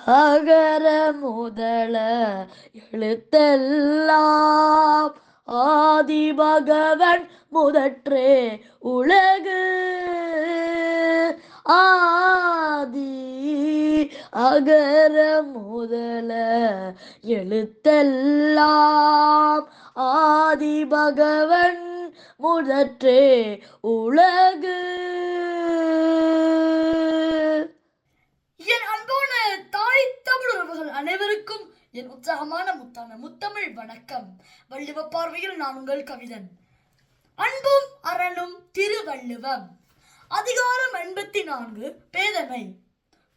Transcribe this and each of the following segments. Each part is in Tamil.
அகர முதல எழுத்தெல்லாம் ஆதி பகவன் முதற்றே உலகு. ஆதி அகர முதல எழுத்தெல்லாம் ஆதி பகவன் முதற்றே உலகு. என் அன்பான தாய் தமிழ் உறவுகள் அனைவருக்கும் என் உற்சாகமான முத்தான முத்தமிழ் வணக்கம். வள்ளுவ பார்வையில் நான் உங்கள் கவிதன். அன்பும் அரணும் திருவள்ளுவம். அதிகாரம் 84 பேதமை.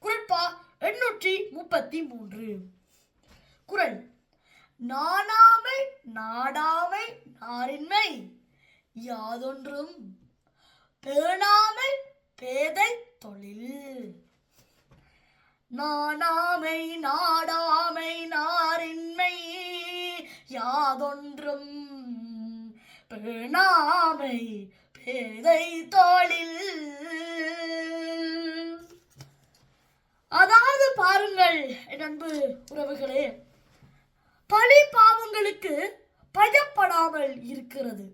குறட்பா 833. குறள்: நாணாமை நாடாமை நாரின்மை யாதொன்றும் பேணாமை பேதை தொழில். நாணாமை நாடாமை நாரின்மை யாதொன்றும் பேணாமை பேதை தொழில். அதாவது பாருங்கள் என் அன்பு உறவுகளே, பழி பாவங்களுக்கு பயப்படாமல் இருக்கிறது.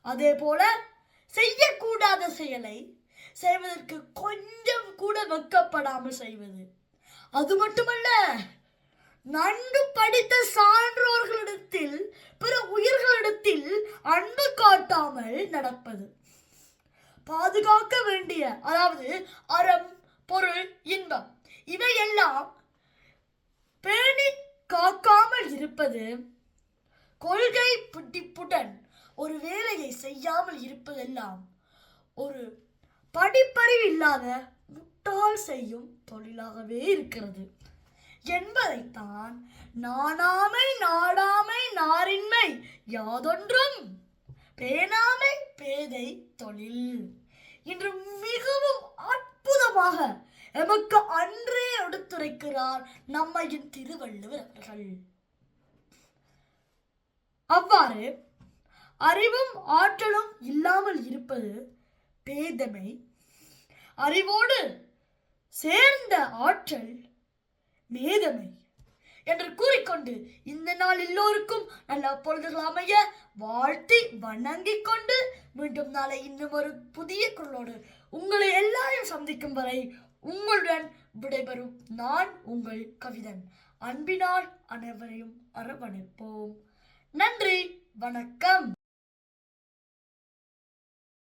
அதே போல செய்யக்கூடாத செயலை செய்வதற்கு கொஞ்சம் கூட வெட்கப்படாமல் செய்வது. அது மட்டுமல்ல, நன்கு படித்த சான்றோர்களிடத்தில் பிற உயிர்களிடத்தில் அன்பு காட்டாமல் நடப்பது. பாதுகாக்க வேண்டிய, அதாவது அறம், பொருள், இன்பம் இவையெல்லாம் பேணி காக்காமல் இருப்பது. கொள்கை புட்டிப்புடன் ஒரு வேலையை செய்யாமல் இருப்பதெல்லாம் ஒரு படிப்பறிவு இல்லாத முட்டாள் செய்யும் தொழிலாகவே இருக்கிறது என்பதைத்தான் நாணாமை நாடாமை நாரின்மை யாதொன்றும் பேணாமை பேதை தொழில் இன்று மிகவும் அற்புதமாக எமக்கு அன்றே எடுத்துரைக்கிறார் நம்மையின் திருவள்ளுவர் அவர்கள். அவ்வாறு அறிவும் ஆற்றலும் இல்லாமல் இருப்பது பேதமை. அறிவோடு சேர்ந்த ஆற்றல் மேதமை என்று கூறிக்கொண்டு இந்த நாள் எல்லோருக்கும் நல்ல பொழுதுகள் அமைய வாழ்த்தி வணங்கிக் கொண்டு மீண்டும் நாளை இன்னும் ஒரு புதிய குரலோடு உங்களை எல்லாரையும் சந்திக்கும் வரை உங்களுடன் விடைபெறும் நான் உங்கள் கவிதன். அன்பினால் அனைவரையும் அரவணைப்போம். நன்றி, வணக்கம்.